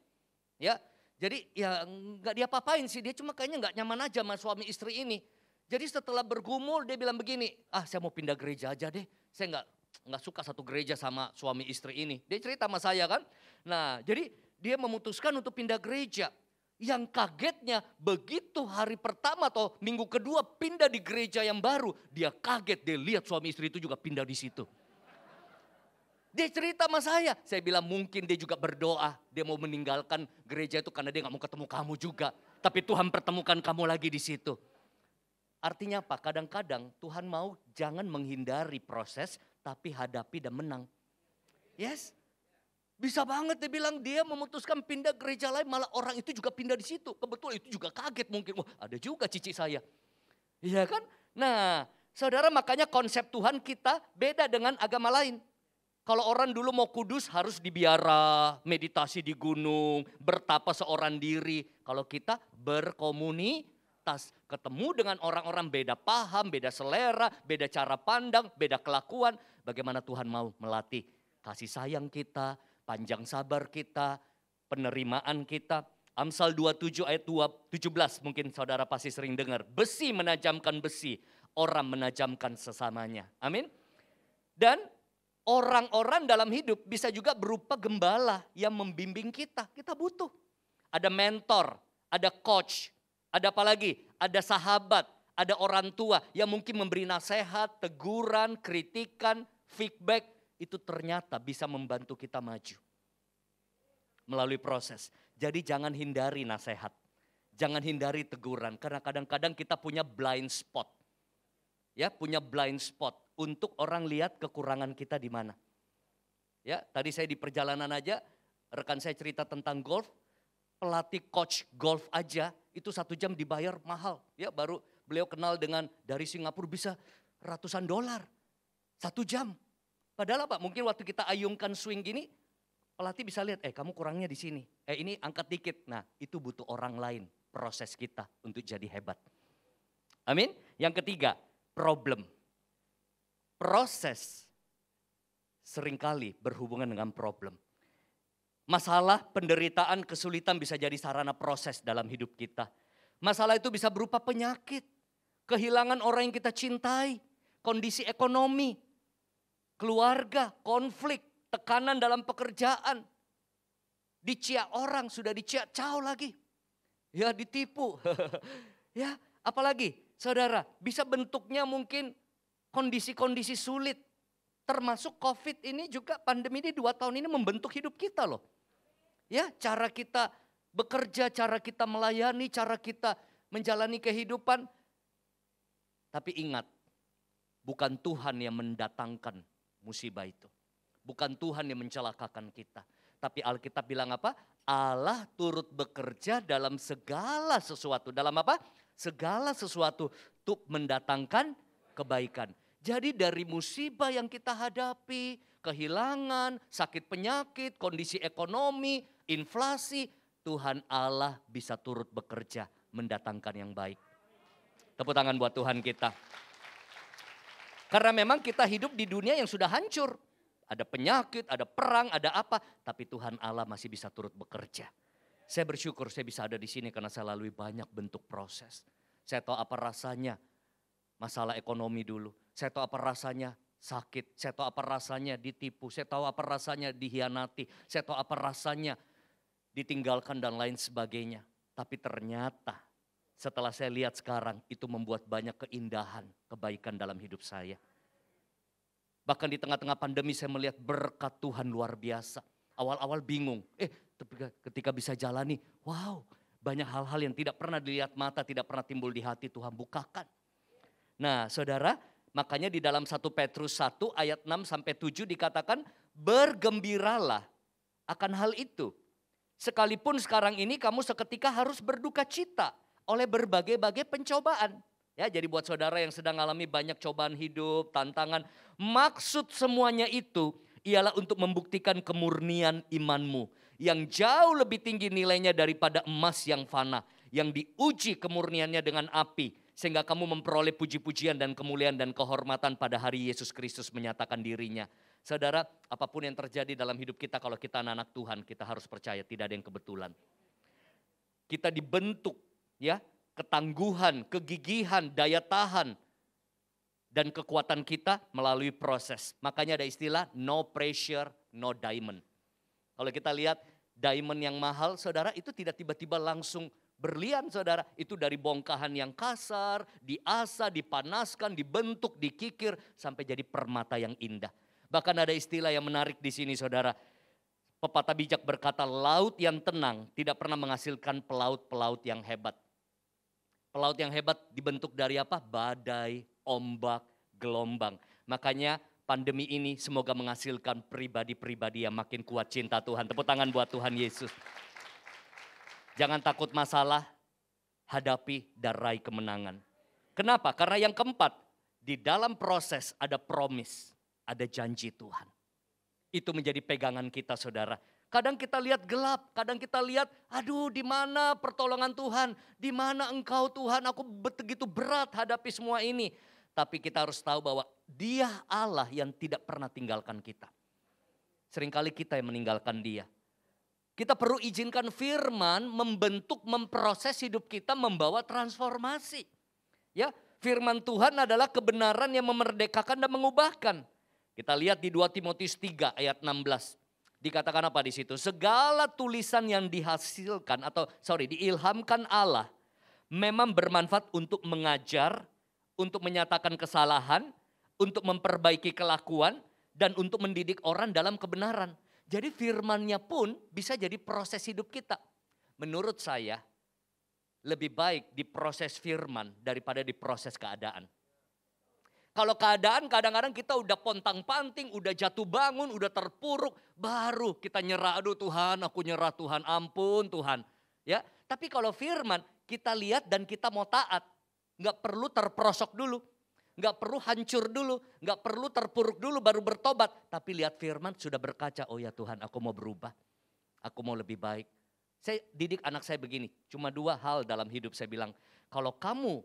Ya, jadi ya gak diapa-apain sih, dia cuma kayaknya gak nyaman aja sama suami istri ini. Jadi setelah bergumul dia bilang begini, saya mau pindah gereja aja deh. Saya nggak suka satu gereja sama suami istri ini. Dia cerita sama saya kan. Nah jadi dia memutuskan untuk pindah gereja. Yang kagetnya begitu hari pertama atau minggu kedua pindah di gereja yang baru. Dia kaget, dia lihat suami istri itu juga pindah di situ. Dia cerita sama saya bilang mungkin dia juga berdoa. Dia mau meninggalkan gereja itu karena dia gak mau ketemu kamu juga. Tapi Tuhan pertemukan kamu lagi di situ. Artinya apa? Kadang-kadang Tuhan mau jangan menghindari proses, tapi hadapi dan menang. Yes, bisa banget dia bilang dia memutuskan pindah gereja lain, malah orang itu juga pindah di situ. Kebetulan itu juga kaget mungkin, wah ada juga cici saya. Iya kan? Nah saudara, makanya konsep Tuhan kita beda dengan agama lain. Kalau orang dulu mau kudus harus di biara, meditasi di gunung, bertapa seorang diri. Kalau kita berkomunikasi. Ketemu dengan orang-orang beda paham, beda selera, beda cara pandang, beda kelakuan. Bagaimana Tuhan mau melatih kasih sayang kita, panjang sabar kita, penerimaan kita. Amsal 27 ayat 17 mungkin saudara pasti sering dengar. Besi menajamkan besi, orang menajamkan sesamanya. Amin. Dan orang-orang dalam hidup bisa juga berupa gembala yang membimbing kita. Kita butuh. Ada mentor, ada coach, ada apa lagi? Ada sahabat, ada orang tua yang mungkin memberi nasihat, teguran, kritikan, feedback. Itu ternyata bisa membantu kita maju melalui proses. Jadi jangan hindari nasihat. Jangan hindari teguran. Karena kadang-kadang kita punya blind spot. Ya, punya blind spot untuk orang lihat kekurangan kita di mana. Ya, tadi saya di perjalanan aja, rekan saya cerita tentang golf. Pelatih coach golf aja itu 1 jam dibayar mahal. Ya, baru beliau kenal dengan dari Singapura bisa ratusan dolar 1 jam. Padahal apa? Mungkin waktu kita ayungkan swing gini, pelatih bisa lihat, kamu kurangnya di sini. Ini angkat dikit. Nah, itu butuh orang lain, proses kita untuk jadi hebat. Amin. Yang ketiga, problem. Proses seringkali berhubungan dengan problem. Masalah, penderitaan, kesulitan bisa jadi sarana proses dalam hidup kita. Masalah itu bisa berupa penyakit, kehilangan orang yang kita cintai, kondisi ekonomi, keluarga, konflik, tekanan dalam pekerjaan. Diciak orang, sudah diciak caw lagi. Ya, ditipu. Ya, apalagi saudara, bisa bentuknya mungkin kondisi-kondisi sulit. Termasuk COVID ini juga, pandemi ini 2 tahun ini membentuk hidup kita loh. Ya, cara kita bekerja, cara kita melayani, cara kita menjalani kehidupan. Tapi ingat, bukan Tuhan yang mendatangkan musibah itu. Bukan Tuhan yang mencelakakan kita. Tapi Alkitab bilang apa? Allah turut bekerja dalam segala sesuatu. Dalam apa? Segala sesuatu untuk mendatangkan kebaikan. Jadi dari musibah yang kita hadapi, kehilangan, sakit penyakit, kondisi ekonomi, inflasi, Tuhan Allah bisa turut bekerja mendatangkan yang baik. Tepuk tangan buat Tuhan kita. Karena memang kita hidup di dunia yang sudah hancur. Ada penyakit, ada perang, ada apa. Tapi Tuhan Allah masih bisa turut bekerja. Saya bersyukur saya bisa ada di sini karena saya lalui banyak bentuk proses. Saya tahu apa rasanya masalah ekonomi dulu. Saya tahu apa rasanya sakit. Saya tahu apa rasanya ditipu. Saya tahu apa rasanya dihianati. Saya tahu apa rasanya ditinggalkan dan lain sebagainya. Tapi ternyata setelah saya lihat sekarang itu membuat banyak keindahan, kebaikan dalam hidup saya. Bahkan di tengah-tengah pandemi saya melihat berkat Tuhan luar biasa. Awal-awal bingung, ketika bisa jalani, wow, banyak hal-hal yang tidak pernah dilihat mata, tidak pernah timbul di hati, Tuhan bukakan. Nah saudara, makanya di dalam 1 Petrus 1 ayat 6-7 dikatakan, bergembiralah akan hal itu. Sekalipun sekarang ini kamu seketika harus berduka cita oleh berbagai-bagai pencobaan. Ya, jadi buat saudara yang sedang alami banyak cobaan hidup, tantangan, maksud semuanya itu ialah untuk membuktikan kemurnian imanmu yang jauh lebih tinggi nilainya daripada emas yang fana, yang diuji kemurniannya dengan api, sehingga kamu memperoleh puji-pujian dan kemuliaan dan kehormatan pada hari Yesus Kristus menyatakan dirinya. Saudara, apapun yang terjadi dalam hidup kita, kalau kita anak Tuhan, kita harus percaya tidak ada yang kebetulan. Kita dibentuk, ya, ketangguhan, kegigihan, daya tahan, dan kekuatan kita melalui proses. Makanya ada istilah no pressure, no diamond. Kalau kita lihat diamond yang mahal, saudara, itu tidak tiba-tiba langsung berlian, saudara. Itu dari bongkahan yang kasar, diasah, dipanaskan, dibentuk, dikikir, sampai jadi permata yang indah. Bahkan ada istilah yang menarik di sini, saudara. Pepatah bijak berkata, laut yang tenang tidak pernah menghasilkan pelaut-pelaut yang hebat. Pelaut yang hebat dibentuk dari apa? Badai, ombak, gelombang. Makanya pandemi ini semoga menghasilkan pribadi-pribadi yang makin kuat cinta Tuhan. Tepuk tangan buat Tuhan Yesus. Jangan takut masalah, hadapi dan raih kemenangan. Kenapa? Karena yang keempat, di dalam proses ada promise, ada janji Tuhan. Itu menjadi pegangan kita, saudara. Kadang kita lihat gelap, kadang kita lihat, aduh di mana pertolongan Tuhan, di mana Engkau Tuhan, aku begitu berat hadapi semua ini. Tapi kita harus tahu bahwa Dia Allah yang tidak pernah tinggalkan kita. Seringkali kita yang meninggalkan Dia. Kita perlu izinkan firman membentuk, memproses hidup kita, membawa transformasi. Ya, Firman Tuhan adalah kebenaran yang memerdekakan dan mengubahkan. Kita lihat di 2 Timotius 3 ayat 16. Dikatakan apa di situ? Segala tulisan yang diilhamkan Allah memang bermanfaat untuk mengajar, untuk menyatakan kesalahan, untuk memperbaiki kelakuan, dan untuk mendidik orang dalam kebenaran. Jadi firman-Nya pun bisa jadi proses hidup kita. Menurut saya, lebih baik diproses firman daripada diproses keadaan. Kalau keadaan kadang-kadang kita udah pontang-panting, udah jatuh bangun, udah terpuruk, baru kita nyerah, aduh Tuhan, aku nyerah Tuhan, ampun Tuhan. Ya, tapi kalau firman kita lihat dan kita mau taat, nggak perlu terperosok dulu, nggak perlu hancur dulu, nggak perlu terpuruk dulu baru bertobat. Tapi lihat firman sudah berkaca, oh ya Tuhan, aku mau berubah, aku mau lebih baik. Saya didik anak saya begini, cuma 2 hal dalam hidup saya bilang, kalau kamu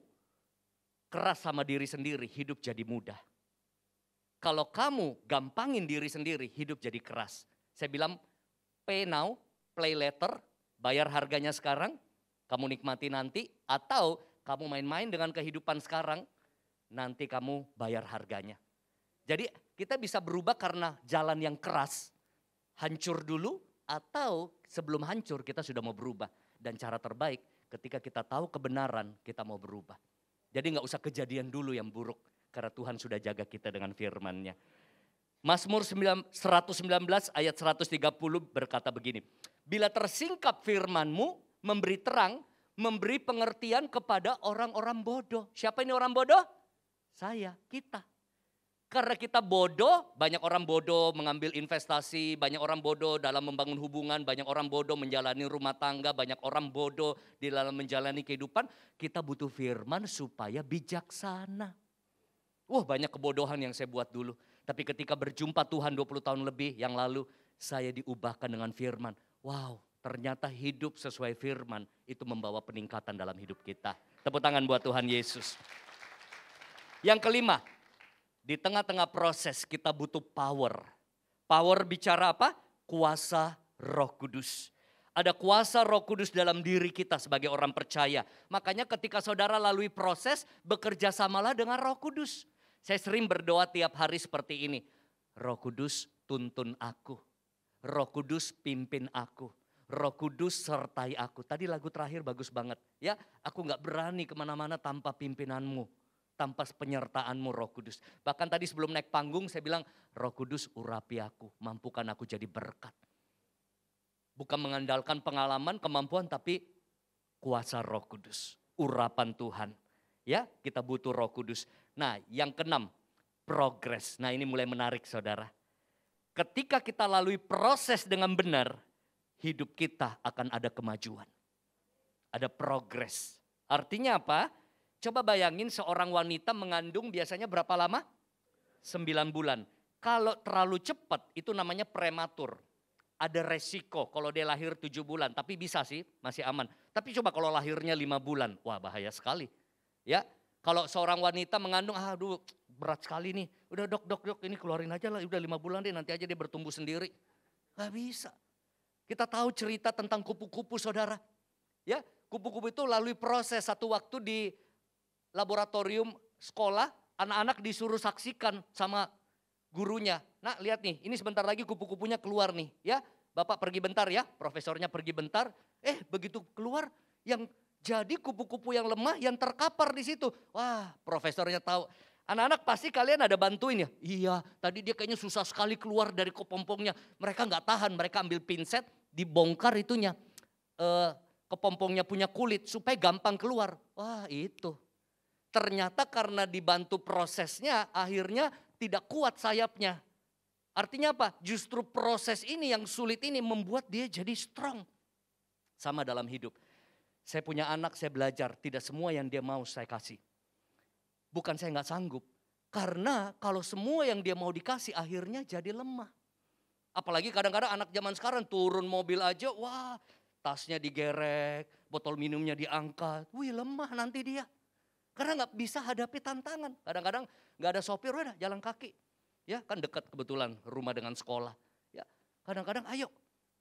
keras sama diri sendiri, hidup jadi mudah. Kalau kamu gampangin diri sendiri, hidup jadi keras. Saya bilang, pay now, play later, bayar harganya sekarang, kamu nikmati nanti. Atau kamu main-main dengan kehidupan sekarang, nanti kamu bayar harganya. Jadi kita bisa berubah karena jalan yang keras, hancur dulu, atau sebelum hancur kita sudah mau berubah. Dan cara terbaik ketika kita tahu kebenaran, kita mau berubah. Jadi gak usah kejadian dulu yang buruk. Karena Tuhan sudah jaga kita dengan firman-Nya. Mazmur 119 ayat 130 berkata begini. Bila tersingkap firman-Mu, memberi terang, memberi pengertian kepada orang-orang bodoh. Siapa ini orang bodoh? Saya, kita. Karena kita bodoh, banyak orang bodoh mengambil investasi, banyak orang bodoh dalam membangun hubungan, banyak orang bodoh menjalani rumah tangga, banyak orang bodoh di dalam menjalani kehidupan. Kita butuh firman supaya bijaksana. Wah, banyak kebodohan yang saya buat dulu. Tapi ketika berjumpa Tuhan 20 tahun lebih yang lalu, saya diubahkan dengan firman. Wow, ternyata hidup sesuai firman itu membawa peningkatan dalam hidup kita. Tepuk tangan buat Tuhan Yesus. Yang kelima, di tengah-tengah proses kita butuh power. Power bicara apa? Kuasa Roh Kudus. Ada kuasa Roh Kudus dalam diri kita sebagai orang percaya. Makanya ketika saudara lalui proses, bekerja samalah dengan Roh Kudus. Saya sering berdoa tiap hari seperti ini. Roh Kudus tuntun aku. Roh Kudus pimpin aku. Roh Kudus sertai aku. Tadi lagu terakhir bagus banget. Ya, aku gak berani kemana-mana tanpa pimpinanmu. Tanpa penyertaanmu Roh Kudus. Bahkan tadi sebelum naik panggung saya bilang, Roh Kudus urapi aku, mampukan aku jadi berkat. Bukan mengandalkan pengalaman, kemampuan, tapi kuasa Roh Kudus. Urapan Tuhan. Ya, kita butuh Roh Kudus. Nah, yang keenam, progres. Nah, ini mulai menarik saudara. Ketika kita lalui proses dengan benar, hidup kita akan ada kemajuan. Ada progres. Artinya apa? Coba bayangin seorang wanita mengandung biasanya berapa lama? 9 bulan. Kalau terlalu cepat itu namanya prematur. Ada resiko kalau dia lahir 7 bulan. Tapi bisa sih, masih aman. Tapi coba kalau lahirnya 5 bulan. Wah, bahaya sekali. Ya, kalau seorang wanita mengandung, aduh berat sekali nih. Udah dok, ini keluarin aja lah. Udah 5 bulan deh, nanti aja dia bertumbuh sendiri. Gak bisa. Kita tahu cerita tentang kupu-kupu saudara. Ya, kupu-kupu itu lalui proses satu waktu di laboratorium sekolah, anak-anak disuruh saksikan sama gurunya. Nah, lihat nih, ini sebentar lagi kupu-kupunya keluar nih, ya. Bapak pergi bentar ya, profesornya pergi bentar. Begitu keluar, yang jadi kupu-kupu yang lemah, yang terkapar di situ. Wah, profesornya tahu. Anak-anak pasti kalian ada bantuin ya? Iya, tadi dia kayaknya susah sekali keluar dari kepompongnya. Mereka nggak tahan, mereka ambil pinset, dibongkar itunya. Kepompongnya punya kulit supaya gampang keluar. Wah, itu. Ternyata karena dibantu prosesnya akhirnya tidak kuat sayapnya. Artinya apa? Justru proses ini yang sulit ini membuat dia jadi strong. Sama dalam hidup. Saya punya anak, saya belajar. Tidak semua yang dia mau saya kasih. Bukan saya nggak sanggup. Karena kalau semua yang dia mau dikasih akhirnya jadi lemah. Apalagi kadang-kadang anak zaman sekarang turun mobil aja. Wah, tasnya digerek, botol minumnya diangkat. Wih, lemah nanti dia. Karena nggak bisa hadapi tantangan. Kadang-kadang nggak ada sopir, udah jalan kaki. Ya kan dekat kebetulan rumah dengan sekolah. Ya kadang-kadang ayo.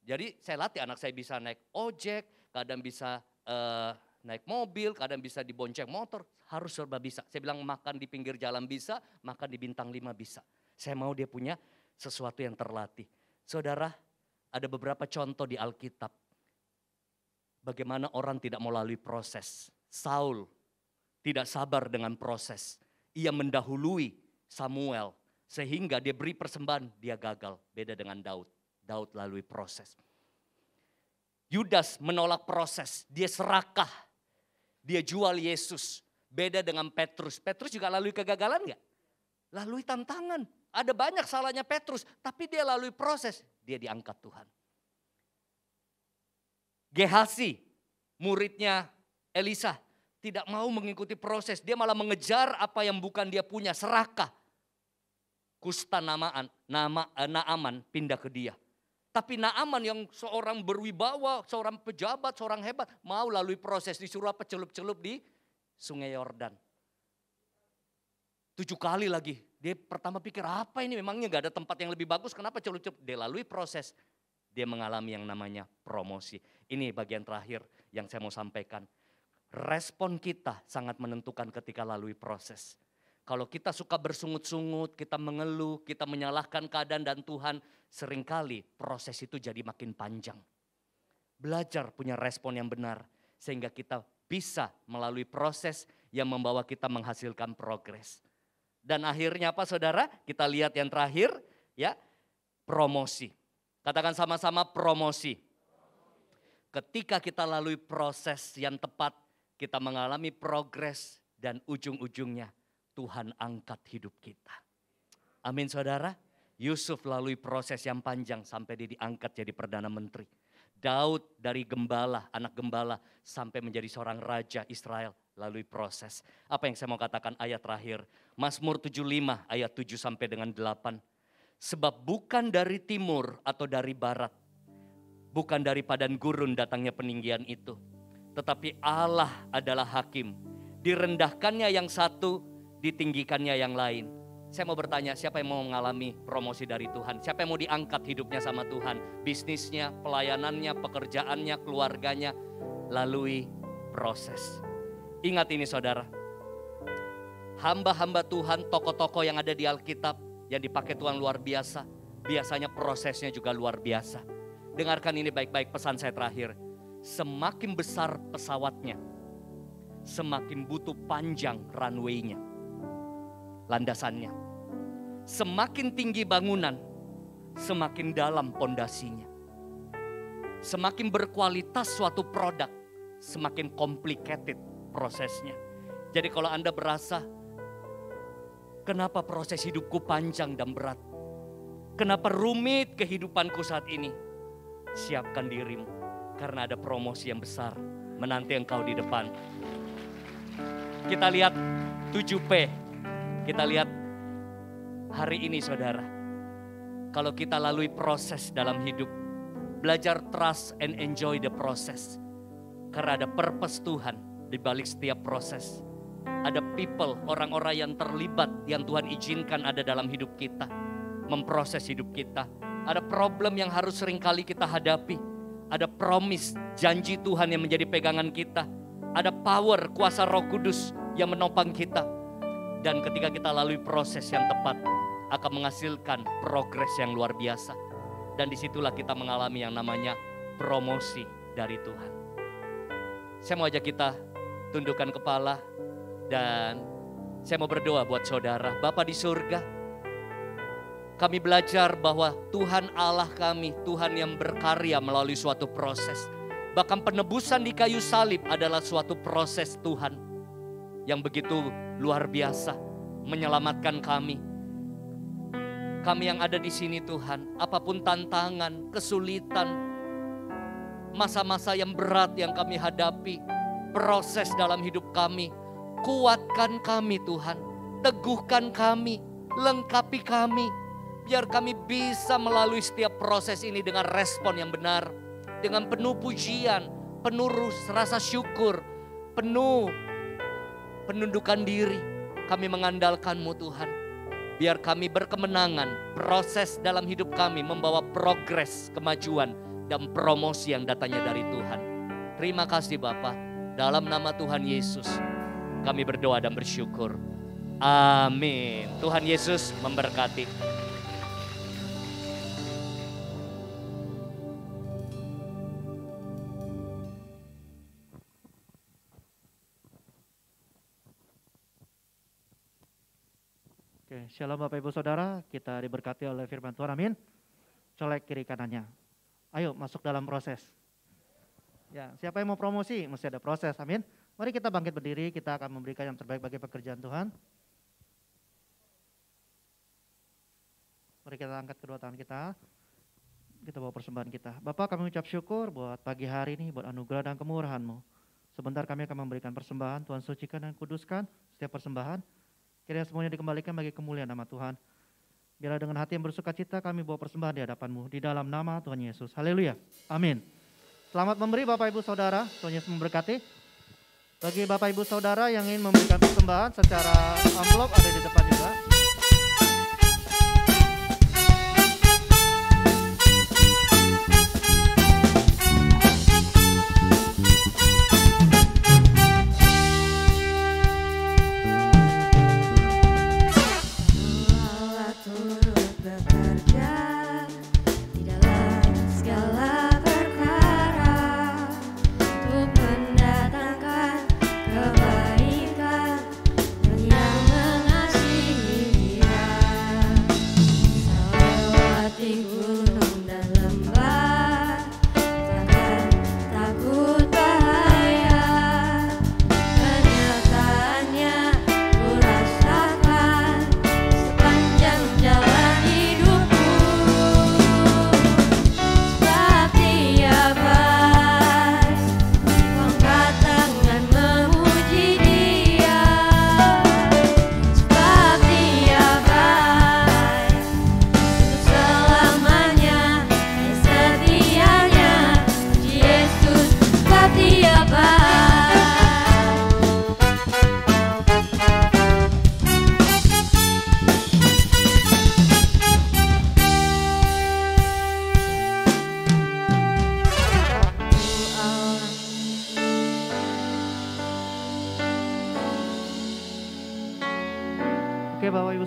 Jadi saya latih anak saya bisa naik ojek, kadang bisa naik mobil, kadang bisa dibonceng motor, harus serba bisa. Saya bilang makan di pinggir jalan bisa, makan di bintang 5 bisa. Saya mau dia punya sesuatu yang terlatih. Saudara, ada beberapa contoh di Alkitab. Bagaimana orang tidak melalui proses. Saul tidak sabar dengan proses. Ia mendahului Samuel sehingga dia beri persembahan, dia gagal. Beda dengan Daud. Daud lalui proses. Yudas menolak proses, dia serakah. Dia jual Yesus. Beda dengan Petrus. Petrus juga lalui kegagalan enggak? Lalui tantangan. Ada banyak salahnya Petrus, tapi dia lalui proses. Dia diangkat Tuhan. Gehazi, muridnya Elisa, tidak mau mengikuti proses. Dia malah mengejar apa yang bukan dia punya, serakah. Kusta Naaman pindah ke dia. Tapi Naaman yang seorang berwibawa, seorang pejabat, seorang hebat, mau lalui proses, disuruh apa, celup-celup di Sungai Yordan. 7 kali lagi. Dia pertama pikir apa ini, memangnya gak ada tempat yang lebih bagus, kenapa celup-celup? Dia lalui proses, dia mengalami yang namanya promosi. Ini bagian terakhir yang saya mau sampaikan. Respon kita sangat menentukan ketika lalui proses. Kalau kita suka bersungut-sungut, kita mengeluh, kita menyalahkan keadaan dan Tuhan, seringkali proses itu jadi makin panjang. Belajar punya respon yang benar, sehingga kita bisa melalui proses yang membawa kita menghasilkan progres. Dan akhirnya apa saudara? Kita lihat yang terakhir, ya, promosi. Katakan sama-sama promosi. Ketika kita lalui proses yang tepat, kita mengalami progres dan ujung-ujungnya Tuhan angkat hidup kita. Amin saudara. Yusuf lalui proses yang panjang sampai dia diangkat jadi Perdana Menteri. Daud dari gembala, anak gembala sampai menjadi seorang raja Israel lalui proses. Apa yang saya mau katakan ayat terakhir. Mazmur 75 ayat 7 sampai dengan 8. Sebab bukan dari timur atau dari barat, bukan dari padang gurun datangnya peninggian itu. Tetapi Allah adalah hakim. Direndahkannya yang satu, ditinggikannya yang lain. Saya mau bertanya, siapa yang mau mengalami promosi dari Tuhan? Siapa yang mau diangkat hidupnya sama Tuhan? Bisnisnya, pelayanannya, pekerjaannya, keluarganya, lalui proses. Ingat ini saudara, hamba-hamba Tuhan, tokoh-tokoh yang ada di Alkitab, yang dipakai Tuhan luar biasa, biasanya prosesnya juga luar biasa. Dengarkan ini baik-baik, pesan saya terakhir. Semakin besar pesawatnya, semakin butuh panjang runway-nya, landasannya. Semakin tinggi bangunan, semakin dalam pondasinya. Semakin berkualitas suatu produk, semakin complicated prosesnya. Jadi kalau Anda berasa, kenapa proses hidupku panjang dan berat? Kenapa rumit kehidupanku saat ini? Siapkan dirimu, karena ada promosi yang besar menanti engkau di depan. Kita lihat 7P. Kita lihat hari ini saudara. Kalau kita lalui proses dalam hidup, belajar trust and enjoy the process. Karena ada purpose Tuhan di balik setiap proses. Ada people, orang-orang yang terlibat, yang Tuhan izinkan ada dalam hidup kita. Memproses hidup kita. Ada problem yang harus seringkali kita hadapi. Ada promise, janji Tuhan yang menjadi pegangan kita. Ada power, kuasa Roh Kudus yang menopang kita. Dan ketika kita lalui proses yang tepat, akan menghasilkan progres yang luar biasa. Dan disitulah kita mengalami yang namanya promosi dari Tuhan. Saya mau ajak kita tundukkan kepala dan saya mau berdoa buat saudara. Bapa di surga, kami belajar bahwa Tuhan Allah kami, Tuhan yang berkarya melalui suatu proses. Bahkan penebusan di kayu salib adalah suatu proses Tuhan yang begitu luar biasa menyelamatkan kami. Kami yang ada di sini Tuhan, apapun tantangan, kesulitan, masa-masa yang berat yang kami hadapi, proses dalam hidup kami, kuatkan kami Tuhan, teguhkan kami, lengkapi kami, biar kami bisa melalui setiap proses ini dengan respon yang benar, dengan penuh pujian, penuh rasa syukur, penuh penundukan diri. Kami mengandalkan-Mu Tuhan. Biar kami berkemenangan, proses dalam hidup kami membawa progres, kemajuan, dan promosi yang datangnya dari Tuhan. Terima kasih Bapa. Dalam nama Tuhan Yesus kami berdoa dan bersyukur. Amin. Tuhan Yesus memberkati. Oke, shalom Bapak Ibu Saudara, kita diberkati oleh firman Tuhan, amin. Colek kiri kanannya. Ayo masuk dalam proses. Ya, siapa yang mau promosi? Mesti ada proses, amin. Mari kita bangkit berdiri, kita akan memberikan yang terbaik bagi pekerjaan Tuhan. Mari kita angkat kedua tangan kita bawa persembahan kita. Bapak, kami ucap syukur buat pagi hari ini, buat anugerah dan kemurahan-Mu. Sebentar kami akan memberikan persembahan, Tuhan sucikan dan kuduskan setiap persembahan. Kiranya semuanya dikembalikan bagi kemuliaan nama Tuhan. Biarlah dengan hati yang bersuka cita kami bawa persembahan di hadapan-Mu. Di dalam nama Tuhan Yesus. Haleluya. Amin. Selamat memberi Bapak Ibu Saudara. Tuhan Yesus memberkati. Bagi Bapak Ibu Saudara yang ingin memberikan persembahan secara amplop ada di depan juga.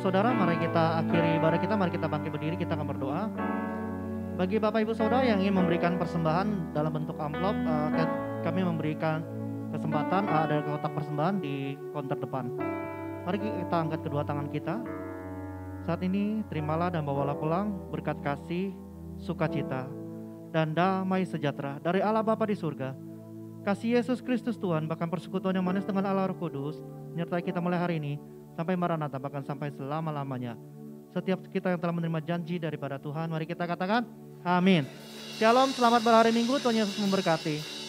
Saudara, mari kita akhiri ibadah kita, mari kita bangkit berdiri, kita akan berdoa. Bagi Bapak Ibu Saudara yang ingin memberikan persembahan dalam bentuk amplop, kami memberikan kesempatan ada kotak persembahan di counter depan. Mari kita angkat kedua tangan kita. Saat ini terimalah dan bawalah pulang berkat kasih, sukacita, dan damai sejahtera dari Allah Bapa di surga. Kasih Yesus Kristus Tuhan, bahkan persekutuan yang manis dengan Allah Roh Kudus, menyertai kita mulai hari ini sampai Maranatha, bahkan sampai selama-lamanya. Setiap kita yang telah menerima janji daripada Tuhan, mari kita katakan amin. Shalom, selamat berhari Minggu, Tuhan Yesus memberkati.